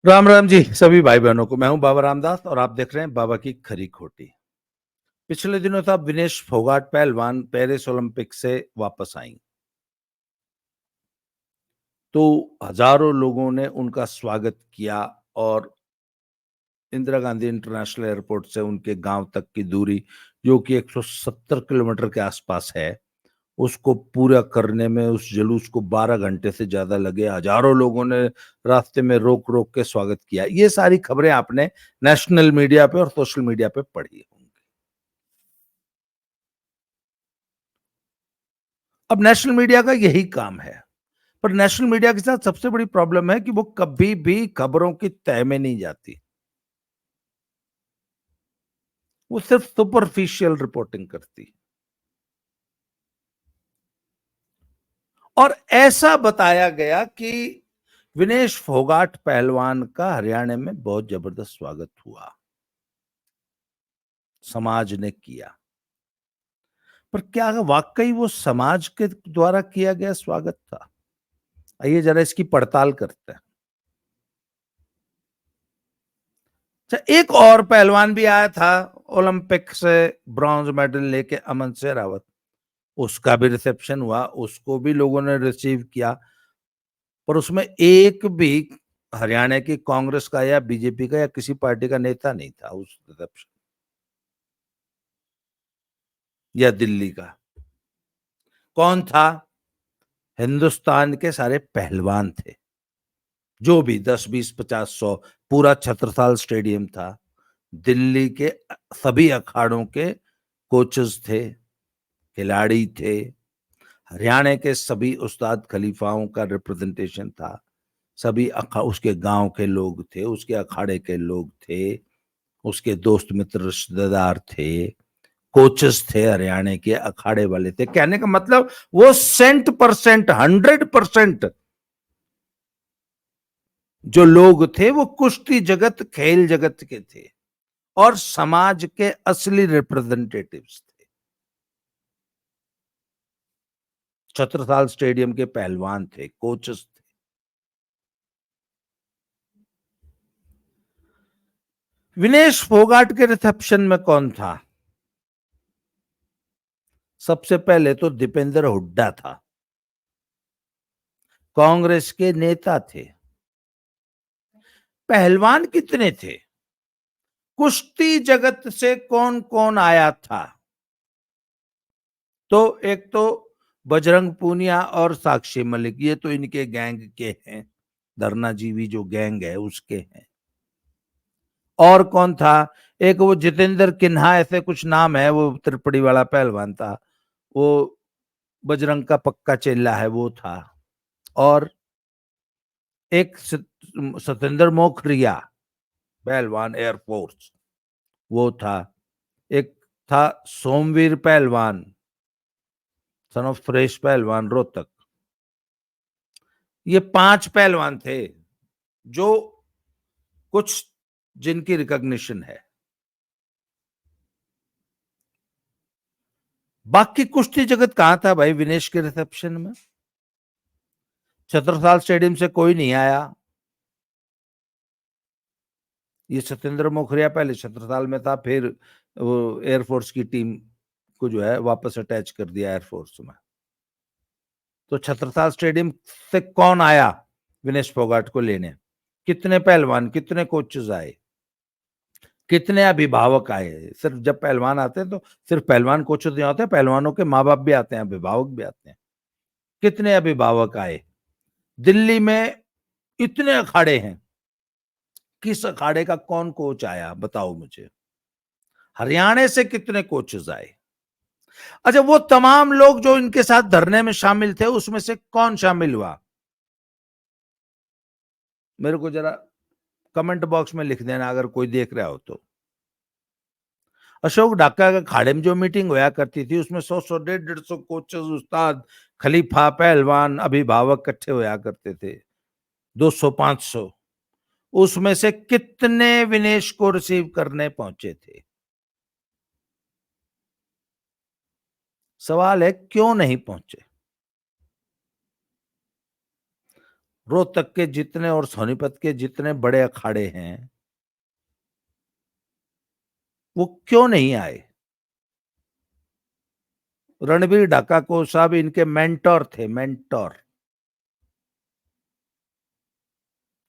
राम राम जी सभी भाई बहनों को। मैं हूं बाबा रामदास और आप देख रहे हैं बाबा की खरी खोटी। पिछले दिनों था विनेश फोगाट पहलवान पेरिस ओलंपिक से वापस आई, तो हजारों लोगों ने उनका स्वागत किया और इंदिरा गांधी इंटरनेशनल एयरपोर्ट से उनके गांव तक की दूरी, जो कि 170 किलोमीटर के आसपास है, उसको पूरा करने में उस जुलूस को 12 घंटे से ज्यादा लगे। हजारों लोगों ने रास्ते में रोक रोक के स्वागत किया। ये सारी खबरें आपने नेशनल मीडिया पे और सोशल मीडिया पे पढ़ी होंगी। अब नेशनल मीडिया का यही काम है, पर नेशनल मीडिया के साथ सबसे बड़ी प्रॉब्लम है कि वो कभी भी खबरों की तह में नहीं जाती। वो सिर्फ सुपरफिशियल रिपोर्टिंग करती। और ऐसा बताया गया कि विनेश फोगाट पहलवान का हरियाणा में बहुत जबरदस्त स्वागत हुआ, समाज ने किया। पर क्या वाकई वो समाज के द्वारा किया गया स्वागत था? आइए जरा इसकी पड़ताल करते हैं। अच्छा, एक और पहलवान भी आया था ओलंपिक से ब्रॉन्ज मेडल लेके, अमन शेरावत। उसका भी रिसेप्शन हुआ, उसको भी लोगों ने रिसीव किया, पर उसमें एक भी हरियाणा की कांग्रेस का या बीजेपी का या किसी पार्टी का नेता नहीं था उस रिसेप्शन, या दिल्ली का। कौन था? हिंदुस्तान के सारे पहलवान थे, जो भी 10 20 50 100, पूरा छत्रसाल स्टेडियम था। दिल्ली के सभी अखाड़ों के कोचेस थे, खिलाड़ी थे। हरियाणा के सभी उस्ताद खलीफाओं का रिप्रेजेंटेशन था। सभी उसके गांव के लोग थे, उसके अखाड़े के लोग थे, उसके दोस्त मित्र रिश्तेदार थे, कोचेस थे, हरियाणा के अखाड़े वाले थे। कहने का मतलब वो 100%, 100% जो लोग थे वो कुश्ती जगत, खेल जगत के थे और समाज के असली रिप्रेजेंटेटिव्स थे। छत्रसाल स्टेडियम के पहलवान थे, कोचेस थे। विनेश फोगाट के रिसेप्शन में कौन था? सबसे पहले तो दीपेंद्र हुड्डा था, कांग्रेस के नेता थे। पहलवान कितने थे? कुश्ती जगत से कौन कौन आया था? तो एक तो बजरंग पूनिया और साक्षी मलिक, ये तो इनके गैंग के हैं, धरना जीवी जो गैंग है उसके हैं। और कौन था? एक वो जितेंद्र किन्हा, ऐसे कुछ नाम है, वो त्रिपुड़ी वाला पहलवान था, वो बजरंग का पक्का चेला है, वो था। और एक सतेंद्र मोखरिया, पहलवान एयरफोर्स, वो था। एक था सोमवीर पहलवान, सन ऑफ सुरेश पहलवान, रोहतक। ये 5 पहलवान थे जो कुछ जिनकी रिकॉग्निशन है। बाकी कुश्ती जगत कहां था भाई विनेश के रिसेप्शन में? छत्रसाल स्टेडियम से कोई नहीं आया। ये सत्येंद्र मोखरिया पहले छत्रसाल में था, फिर वो एयरफोर्स की टीम को जो है वापस अटैच कर दिया एयरफोर्स में। तो छत्रसाल स्टेडियम से कौन आया विनेश फोगाट को लेने? कितने पहलवान, कितने कोचेस आए, कितने अभिभावक आए? सिर्फ जब पहलवान आते हैं तो सिर्फ पहलवान कोचेस नहीं होते, पहलवानों के माँ बाप भी आते हैं, अभिभावक भी आते हैं। कितने अभिभावक आए? दिल्ली में इतने अखाड़े हैं, किस अखाड़े का कौन कोच आया बताओ मुझे? हरियाणा से कितने कोचेस आए? अच्छा, वो तमाम लोग जो इनके साथ धरने में शामिल थे, उसमें से कौन शामिल हुआ? मेरे को जरा कमेंट बॉक्स में लिख देना अगर कोई देख रहा हो तो। अशोक ढाका के अखाड़े में जो मीटिंग होया करती थी, उसमें 100 150 कोचेस, उस्ताद खलीफा, पहलवान, अभिभावक इकट्ठे होया करते थे, 200 500। उसमें से कितने विनेश को रिसीव करने पहुंचे थे? सवाल है क्यों नहीं पहुंचे? रोहतक के जितने और सोनीपत के जितने बड़े अखाड़े हैं वो क्यों नहीं आए? रणबीर ढाका को साहब इनके मेंटोर थे, मेंटोर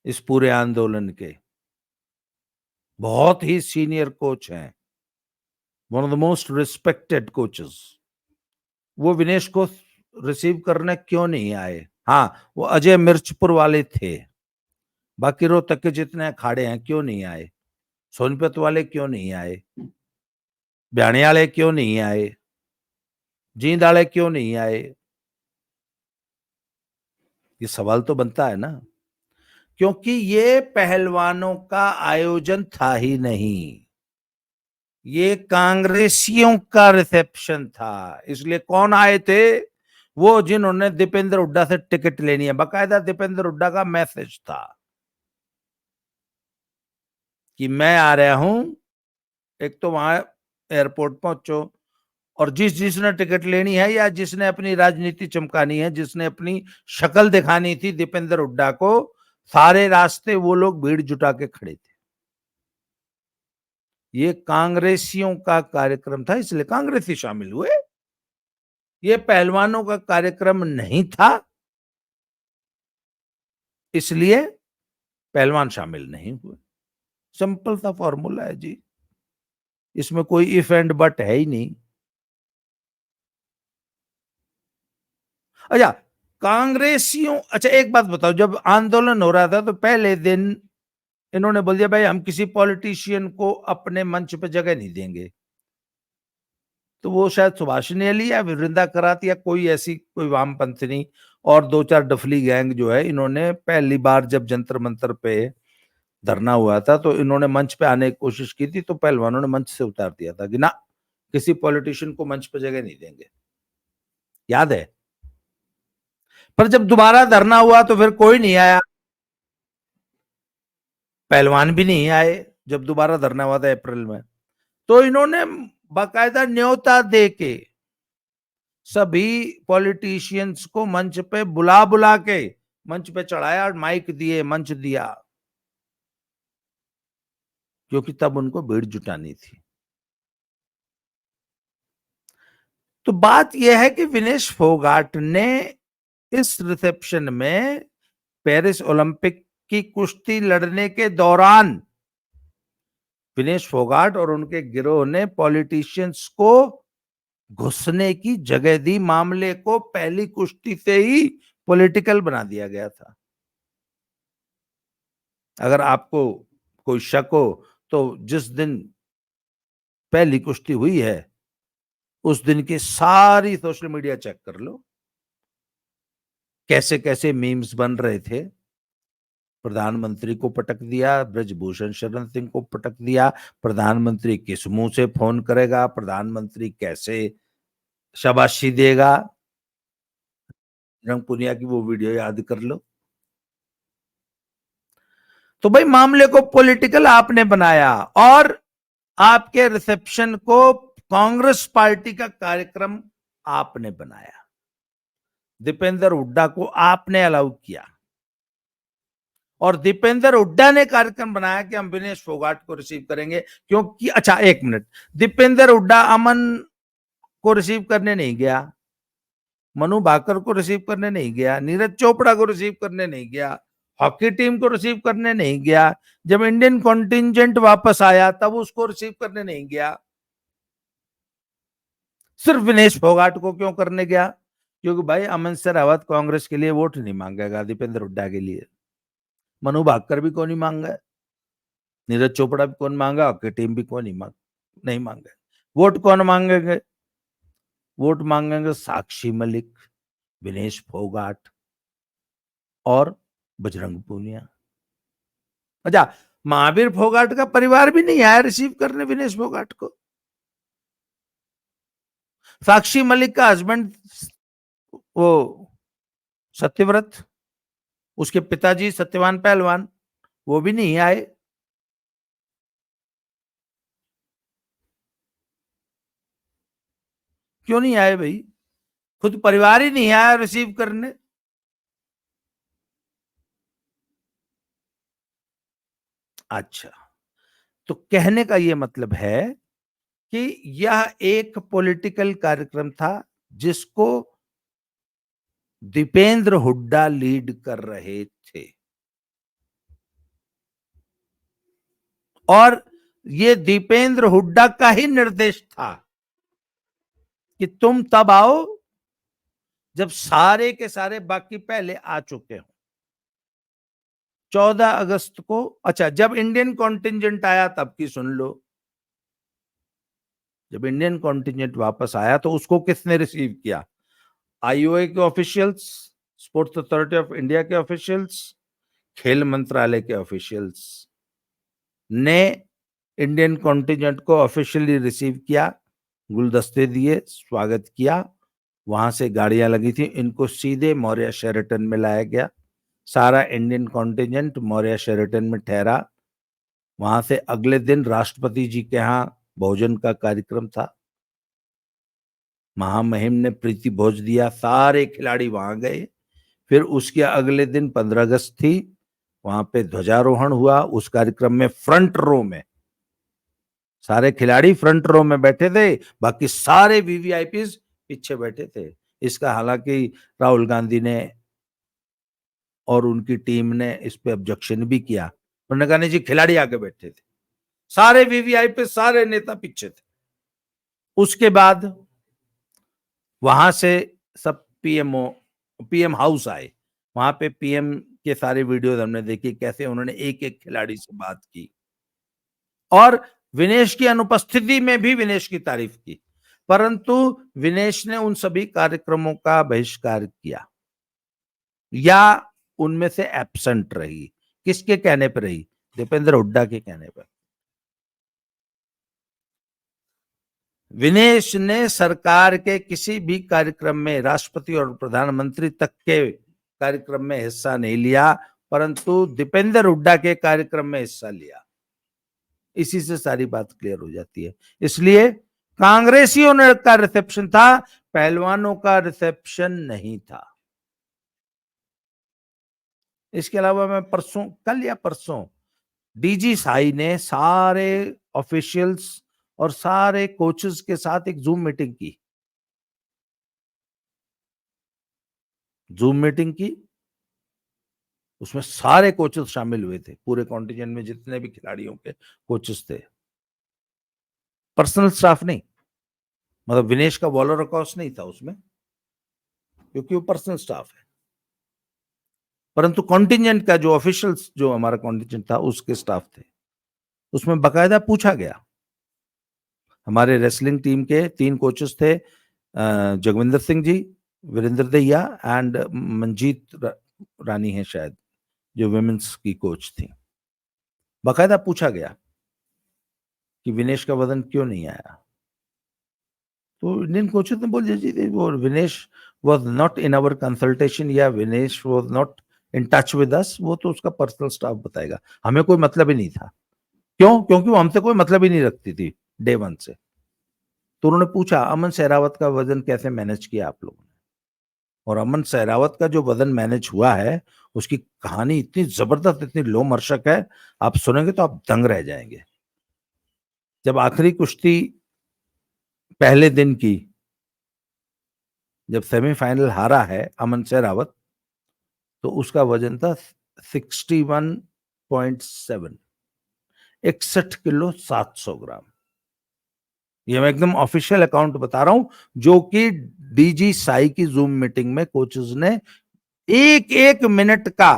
इस पूरे आंदोलन के, बहुत ही सीनियर कोच हैं, one of the most respected coaches. वो विनेश को रिसीव करने क्यों नहीं आए? हाँ, वो अजय मिर्चपुर वाले थे, बाकी रोहतक के जितने अखाड़े हैं क्यों नहीं आए? सोनीपत वाले क्यों नहीं आए? ब्याणी वाले क्यों नहीं आए? जींद वाले क्यों नहीं आए? ये सवाल तो बनता है ना, क्योंकि ये पहलवानों का आयोजन था ही नहीं, ये कांग्रेसियों का रिसेप्शन था। इसलिए कौन आए थे? वो जिन्होंने दीपेंद्र हुड्डा से टिकट लेनी है। बाकायदा दीपेंद्र हुड्डा का मैसेज था कि मैं आ रहा हूं, एक तो वहां एयरपोर्ट पहुंचो, और जिसने टिकट लेनी है या जिसने अपनी राजनीति चमकानी है, जिसने अपनी शक्ल दिखानी थी दीपेंद्र हुड्डा को, सारे रास्ते वो लोग भीड़ जुटा के खड़े थे। ये कांग्रेसियों का कार्यक्रम था, इसलिए कांग्रेसी शामिल हुए। ये पहलवानों का कार्यक्रम नहीं था, इसलिए पहलवान शामिल नहीं हुए। सिंपल सा फॉर्मूला है जी, इसमें कोई इफ एंड बट है ही नहीं। अच्छा, कांग्रेसियों, अच्छा एक बात बताओ, जब आंदोलन हो रहा था तो पहले दिन इन्होंने बोल दिया भाई हम किसी पॉलिटिशियन को अपने मंच पे जगह नहीं देंगे। तो वो शायद सुभाषिनी अली या वृंदा करात या कोई ऐसी कोई वामपंथी और दो चार डफली गैंग जो है, इन्होंने पहली बार जब जंतर मंतर पे धरना हुआ था तो इन्होंने मंच पे आने की कोशिश की थी, तो पहलवानों ने मंच से उतार दिया था कि ना, किसी पॉलिटिशियन को मंच पे जगह नहीं देंगे। याद है? पर जब दोबारा धरना हुआ तो फिर कोई नहीं आया, पहलवान भी नहीं आए जब दोबारा धरना हुआ था अप्रैल में। तो इन्होंने बाकायदा न्योता दे के सभी पॉलिटिशियंस को मंच पे बुला बुला के मंच पे चढ़ाया, माइक दिए, मंच दिया, क्योंकि तब उनको भीड़ जुटानी थी। तो बात यह है कि विनेश फोगाट ने इस रिसेप्शन में पेरिस ओलंपिक की कुश्ती लड़ने के दौरान विनेश फोगाट और उनके गिरोह ने पॉलिटिशियंस को घुसने की जगह दी। मामले को पहली कुश्ती से ही पॉलिटिकल बना दिया गया था। अगर आपको कोई शक हो तो जिस दिन पहली कुश्ती हुई है उस दिन की सारी सोशल मीडिया चेक कर लो, कैसे कैसे मीम्स बन रहे थे। प्रधानमंत्री को पटक दिया, ब्रजभूषण शरण सिंह को पटक दिया, प्रधानमंत्री किस मुंह से फोन करेगा, प्रधानमंत्री कैसे शाबाशी देगा। रंग पुनिया की वो वीडियो याद कर लो। तो भाई मामले को पॉलिटिकल आपने बनाया और आपके रिसेप्शन को कांग्रेस पार्टी का कार्यक्रम आपने बनाया, दीपेंद्र हुड्डा को आपने अलाउ किया, और दीपेंद्र हुड्डा ने कार्यक्रम बनाया कि हम विनेश फोगाट को रिसीव करेंगे। क्योंकि अच्छा एक मिनट, दीपेंद्र हुड्डा अमन को रिसीव करने नहीं गया, मनु भाकर को रिसीव करने नहीं गया, नीरज चोपड़ा को रिसीव करने नहीं गया, हॉकी टीम को रिसीव करने नहीं गया, जब इंडियन कॉन्टिंजेंट वापस आया तब उसको रिसीव करने नहीं गया। सिर्फ विनेश फोगाट को क्यों करने गया? क्योंकि भाई अमन शेरावत कांग्रेस के लिए वोट नहीं मांगेगा दीपेंद्र हुड्डा के लिए, मनु भाकर भी कौन नहीं मांगा, नीरज चोपड़ा भी कौन मांगा, हॉकी टीम भी कौन नहीं मांगे। वोट कौन मांगेंगे? वोट मांगेंगे साक्षी मलिक, विनेश फोगाट और बजरंग पूनिया। अच्छा, महावीर फोगाट का परिवार भी नहीं आया रिसीव करने विनेश फोगाट को। साक्षी मलिक का हस्बैंड वो सत्यव्रत, उसके पिताजी सत्यवान पहलवान, वो भी नहीं आए। क्यों नहीं आए भाई? खुद परिवार ही नहीं आया रिसीव करने। अच्छा, तो कहने का ये मतलब है कि यह एक पॉलिटिकल कार्यक्रम था जिसको दीपेंद्र हुड्डा लीड कर रहे थे और ये दीपेंद्र हुड्डा का ही निर्देश था कि तुम तब आओ जब सारे के सारे बाकी पहले आ चुके हो। 14 अगस्त को, अच्छा, जब इंडियन कॉन्टिंजेंट आया तब की सुन लो। जब इंडियन कॉन्टिंजेंट वापस आया तो उसको किसने रिसीव किया? आईओए के officials, sports authority of India के ऑफिशियल्स, खेल मंत्रालय के ऑफिशियल्स ने इंडियन कॉन्टिंजेंट को ऑफिशियली रिसीव किया, गुलदस्ते दिए, स्वागत किया। वहां से गाड़ियां लगी थी, इनको सीधे मौर्य शेरेटन में लाया गया। सारा इंडियन कॉन्टिंजेंट मौर्य शेरेटन में ठहरा। वहां से अगले दिन राष्ट्रपति जी के यहाँ भोजन का कार्यक्रम था। महामहिम ने प्रीति भोज दिया, सारे खिलाड़ी वहां गए। फिर उसके अगले दिन 15 अगस्त थी, वहां पे ध्वजारोहण हुआ। उस कार्यक्रम में फ्रंट रो में सारे खिलाड़ी फ्रंट रो में बैठे थे, बाकी सारे वीवीआईपीज पीछे बैठे थे। इसका हालांकि राहुल गांधी ने और उनकी टीम ने इस पे ऑब्जेक्शन भी किया। उन्होंने कहा नहीं जी, खिलाड़ी आगे बैठे थे, सारे वीवीआईपी, सारे नेता पीछे थे। उसके बाद वहां से सब पीएम हाउस आए। वहां पे पीएम के सारे वीडियोस हमने देखी, कैसे उन्होंने एक एक खिलाड़ी से बात की और विनेश की अनुपस्थिति में भी विनेश की तारीफ की। परंतु विनेश ने उन सभी कार्यक्रमों का बहिष्कार किया या उनमें से एब्सेंट रही। किसके कहने पर रही? दीपेंद्र हुड्डा के कहने पर। विनेश ने सरकार के किसी भी कार्यक्रम में, राष्ट्रपति और प्रधानमंत्री तक के कार्यक्रम में हिस्सा नहीं लिया, परंतु दीपेंद्र हुड्डा के कार्यक्रम में हिस्सा लिया। इसी से सारी बात क्लियर हो जाती है। इसलिए कांग्रेसियों ने का रिसेप्शन था, पहलवानों का रिसेप्शन नहीं था। इसके अलावा मैं कल या परसों डीजी साई ने सारे ऑफिशियल्स और सारे कोचेस के साथ एक जूम मीटिंग की। उसमें सारे कोचेस शामिल हुए थे, पूरे कॉन्टिजेंट में जितने भी खिलाड़ियों के कोचेस थे, पर्सनल स्टाफ नहीं। मतलब विनेश का बॉलर अकाउंट नहीं था उसमें, क्योंकि वो पर्सनल स्टाफ है। परंतु कॉन्टिजेंट का जो ऑफिशियल्स, जो हमारा कॉन्टिजेंट था, उसके स्टाफ थे। उसमें बकायदा पूछा गया। हमारे रेसलिंग टीम के 3 कोचेस थे, जगविंदर सिंह जी, वीरेंद्र दहिया एंड मंजीत रानी है शायद, जो विमेंस की कोच थी। बकायदा पूछा गया कि विनेश का वजन क्यों नहीं आया। तो इंडियन कोचेस ने बोल जी, वो Vinesh was not in our consultation या Vinesh was not in touch with us, वो तो उसका पर्सनल स्टाफ बताएगा, हमें कोई मतलब ही नहीं था। क्यों? क्योंकि वो हमसे कोई मतलब ही नहीं रखती थी डे 1 से। तो उन्होंने पूछा, अमन सहरावत का वजन कैसे मैनेज किया आप लोगों ने? और अमन सहरावत का जो वजन मैनेज हुआ है, उसकी कहानी इतनी जबरदस्त, इतनी लोमहर्षक है, आप सुनेंगे तो आप दंग रह जाएंगे। जब आखिरी कुश्ती पहले दिन की, जब सेमीफाइनल हारा है अमन सहरावत, तो उसका वजन था 61.7, 61 किलो 700 ग्राम। ये मैं एकदम ऑफिशियल अकाउंट बता रहा हूं, जो कि डीजी साई की जूम मीटिंग में कोचेस ने एक एक मिनट का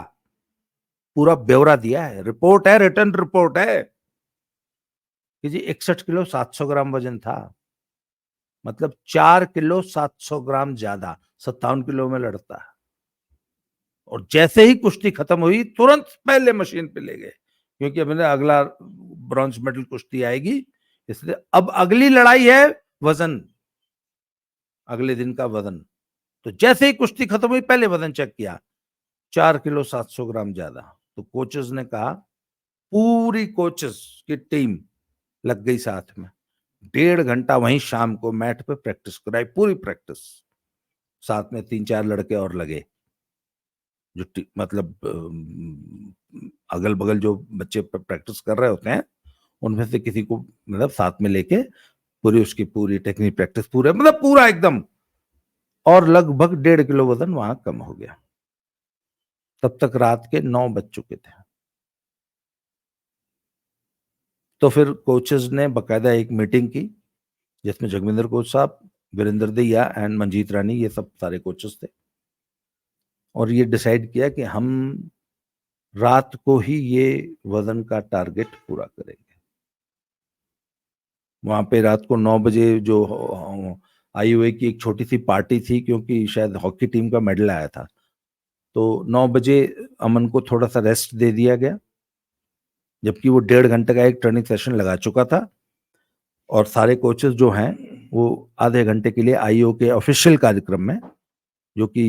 पूरा ब्यौरा दिया है। रिपोर्ट है, रिटर्न रिपोर्ट है कि जी 61 किलो 700 ग्राम वजन था, मतलब 4 किलो 700 ग्राम ज्यादा, 57 किलो में लड़ता है। और जैसे ही कुश्ती खत्म हुई, तुरंत पहले मशीन पे ले गए, क्योंकि अब अगला ब्रॉन्ज मेडल कुश्ती आएगी, इसलिए अब अगली लड़ाई है वजन, अगले दिन का वजन। तो जैसे ही कुश्ती खत्म हुई, पहले वजन चेक किया, 4 किलो 700 ग्राम ज्यादा। तो कोचेस ने कहा, पूरी कोचेस की टीम लग गई साथ में, 1.5 घंटा वहीं शाम को मैट पे प्रैक्टिस कराई, पूरी प्रैक्टिस। साथ में 3-4 लड़के और लगे, जो मतलब अगल बगल जो बच्चे प्रैक्टिस कर रहे होते हैं उनमें से किसी को मतलब साथ में लेके पूरी उसकी पूरी टेक्निक प्रैक्टिस पूरे मतलब पूरा एकदम, और लगभग 1.5 किलो वजन वहां कम हो गया। तब तक रात के 9 बज चुके थे। तो फिर कोचेस ने बकायदा एक मीटिंग की जिसमें जगविंदर कोच साहब, वीरेंद्र दैया एंड मंजीत रानी, ये सब सारे कोचेस थे, और ये डिसाइड किया कि हम रात को ही ये वजन का टारगेट पूरा करेंगे। वहां पे रात को 9 बजे जो आईओए की एक छोटी सी पार्टी थी, क्योंकि शायद हॉकी टीम का मेडल आया था, तो 9 बजे अमन को थोड़ा सा रेस्ट दे दिया गया, जबकि वो 1.5 घंटे का एक ट्रेनिंग सेशन लगा चुका था। और सारे कोचेस जो हैं वो आधे घंटे के लिए आईओ के ऑफिशियल कार्यक्रम में, जो कि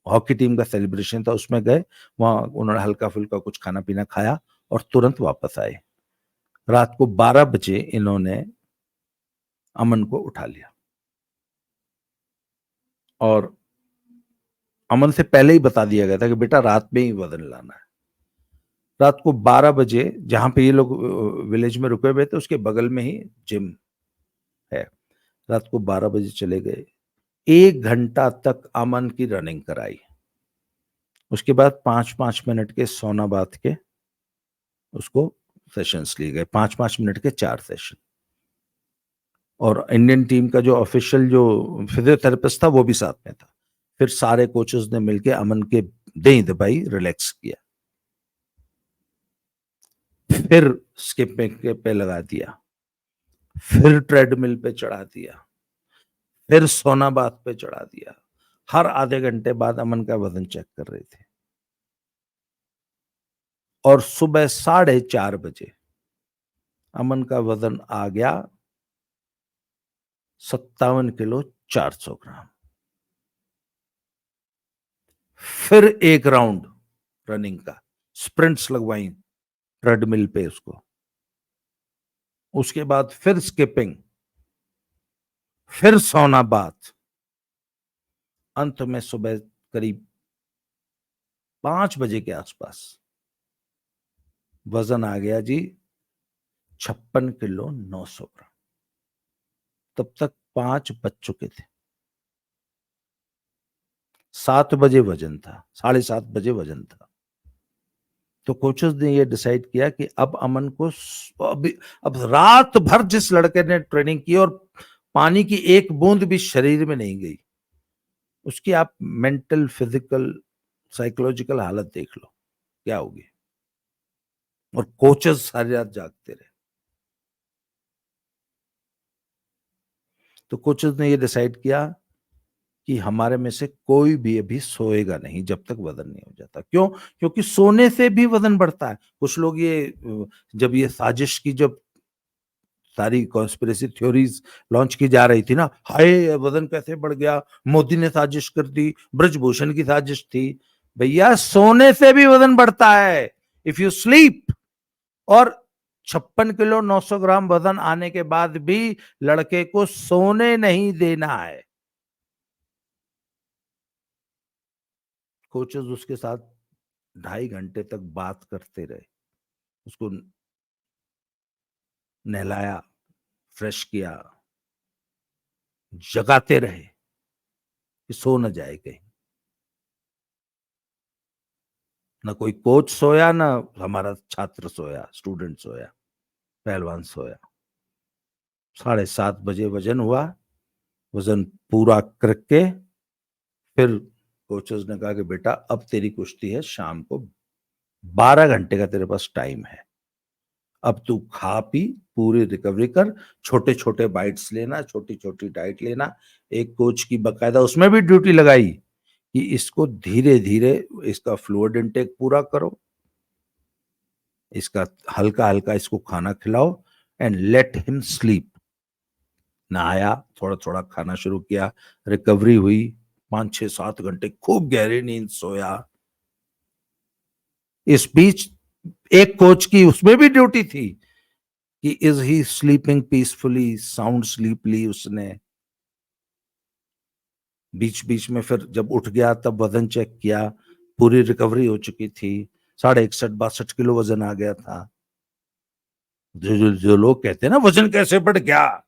हॉकी टीम का सेलिब्रेशन था, उसमें गए। वहां उन्होंने हल्का फुल्का कुछ खाना पीना खाया और तुरंत वापस आए। रात को 12 बजे इन्होंने अमन को उठा लिया, और अमन से पहले ही बता दिया गया था कि बेटा रात में ही वजन लाना है। रात को 12 बजे जहां पे ये लोग विलेज में रुके हुए थे उसके बगल में ही जिम है, रात को 12 बजे चले गए। 1 घंटा तक अमन की रनिंग कराई। उसके बाद 5-5 मिनट के सोना बात के उसको सेशंस लिए गए, 5-5 मिनट के 4 सेशन। और इंडियन टीम का जो ऑफिशियल जो फिजियोथेरेपिस्ट था वो भी साथ में था। फिर सारे कोचेस ने मिलके अमन के दे दबाई, रिलैक्स किया। फिर स्किपिंग पे लगा दिया, फिर ट्रेडमिल पे चढ़ा दिया, फिर सोनाबाद पे चढ़ा दिया। हर आधे घंटे बाद अमन का वजन चेक कर रहे थे। और सुबह 4:30 बजे अमन का वजन आ गया 57 किलो 400 ग्राम। फिर एक राउंड रनिंग का, स्प्रिंट्स लगवाई ट्रेडमिल पे उसको। उसके बाद फिर स्किपिंग, फिर सोनाबाद। अंत में सुबह करीब 5 बजे के आसपास वजन आ गया जी 56 किलो 900 ग्राम। तब तक 5 बज चुके थे। 7 बजे वजन था, 7:30 बजे वजन था। तो कोचेस ने ये डिसाइड किया कि अब अमन को अब रात भर जिस लड़के ने ट्रेनिंग की और पानी की एक बूंद भी शरीर में नहीं गई, उसकी आप मेंटल, फिजिकल, साइकोलॉजिकल हालत देख लो क्या होगी। और कोचेस सारी रात जागते रहे। तो कोचेस ने ये डिसाइड किया कि हमारे में से कोई भी अभी सोएगा नहीं जब तक वजन नहीं हो जाता। क्यों? क्योंकि सोने से भी वजन बढ़ता है। कुछ लोग ये जब ये साजिश की जब सारी कॉन्स्पिरेसी थ्योरीज लॉन्च की जा रही थी ना, हाय वजन कैसे बढ़ गया, मोदी ने साजिश कर दी, ब्रजभूषण की साजिश थी। भैया सोने से भी वजन बढ़ता है इफ यू स्लीप। और 56 किलो 900 ग्राम वजन आने के बाद भी लड़के को सोने नहीं देना है। कोचेस उसके साथ 2.5 घंटे तक बात करते रहे, उसको नहलाया, फ्रेश किया, जगाते रहे कि सो न जाए कहीं। ना कोई कोच सोया, ना हमारा छात्र सोया, स्टूडेंट सोया, पहलवान सोया। 7:30 बजे वजन हुआ। वजन पूरा करके फिर कोचेस ने कहा कि बेटा अब तेरी कुश्ती है शाम को, 12 घंटे का तेरे पास टाइम है। अब तू खा पी, पूरी रिकवरी कर, छोटे छोटे बाइट्स लेना, छोटी छोटी डाइट लेना। एक कोच की बकायदा उसमें भी ड्यूटी लगाई कि इसको धीरे धीरे इसका फ्लूइड इनटेक पूरा करो, इसका हल्का हल्का इसको खाना खिलाओ एंड लेट हिम स्लीप। नहाया, थोड़ा थोड़ा खाना शुरू किया, रिकवरी हुई, 5-6-7 घंटे खूब गहरी नींद सोया। इस बीच एक कोच की उसमें भी ड्यूटी थी कि is he sleeping peacefully, sound sleepily. उसने बीच बीच में फिर जब उठ गया तब वजन चेक किया, पूरी रिकवरी हो चुकी थी, 61-62 किलो वजन आ गया था। जो लोग कहते हैं ना वजन कैसे बढ़ गया,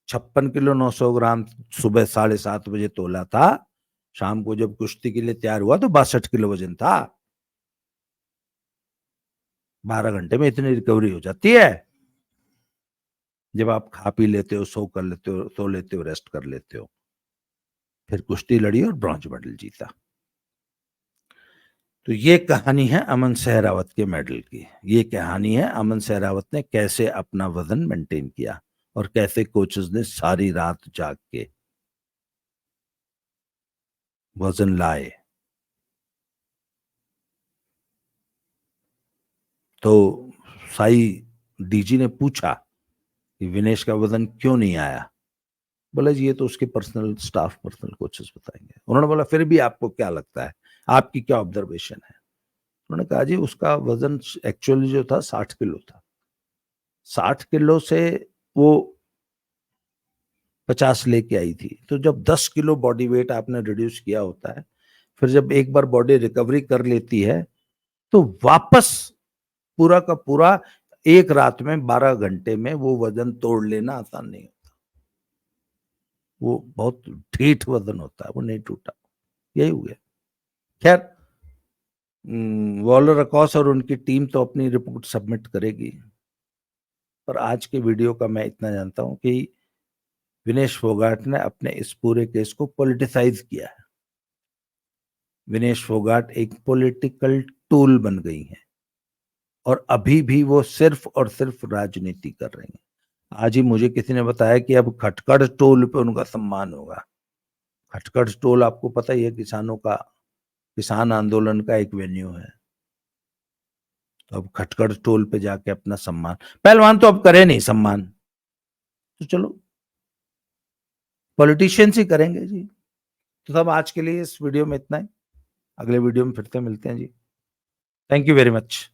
56 किलो 900 ग्राम सुबह 7:30 बजे तोला था, शाम को जब कुश्ती के लिए तैयार हुआ तो 62 किलो वजन था। 12 घंटे में इतनी रिकवरी हो जाती है जब आप खा पी लेते हो, सो कर लेते हो, सो लेते हो, रेस्ट कर लेते हो। फिर कुश्ती लड़ी और ब्रॉन्ज मेडल जीता। तो ये कहानी है अमन सहरावत के मेडल की। ये कहानी है अमन सहरावत ने कैसे अपना वजन मेंटेन किया और कैसे कोचेस ने सारी रात जाग के वजन लाए। तो साई डीजी ने पूछा कि विनेश का वजन क्यों नहीं आया। बोला जी ये तो उसके पर्सनल स्टाफ, पर्सनल कोचेस बताएंगे। उन्होंने बोला फिर भी आपको क्या लगता है, आपकी क्या ऑब्जर्वेशन है। उन्होंने कहा जी उसका वजन एक्चुअली जो था 60 किलो था, 60 किलो से वो 50 लेके आई थी। तो जब 10 किलो बॉडी वेट आपने रिड्यूस किया होता है, फिर जब एक बार बॉडी रिकवरी कर लेती है तो वापस पूरा का पूरा एक रात में 12 घंटे में वो वजन तोड़ लेना आसान नहीं होता। वो बहुत ढीठ वजन होता है, वो नहीं टूटा। यही हो गया। खैर, वॉलर अकॉस और उनकी टीम तो अपनी रिपोर्ट सबमिट करेगी, पर आज के वीडियो का मैं इतना जानता हूं कि विनेश फोगाट ने अपने इस पूरे केस को पॉलिटिसाइज किया है। विनेश फोगाट एक पॉलिटिकल टूल बन गई हैं और अभी भी वो सिर्फ और सिर्फ राजनीति कर रही हैं। आज ही मुझे किसी ने बताया कि अब खटखड़ टोल पे उनका सम्मान होगा। खटखड़ टोल आपको पता ही है, किसानों का, किसान आंदोलन का एक वेन्यू है। तो अब खटखड़ टोल पे जाके अपना सम्मान, पहलवान तो अब करे नहीं सम्मान, तो चलो पॉलिटिशियंस ही करेंगे जी। तो सब आज के लिए इस वीडियो में इतना ही। अगले वीडियो में फिर से मिलते हैं जी। Thank you very much.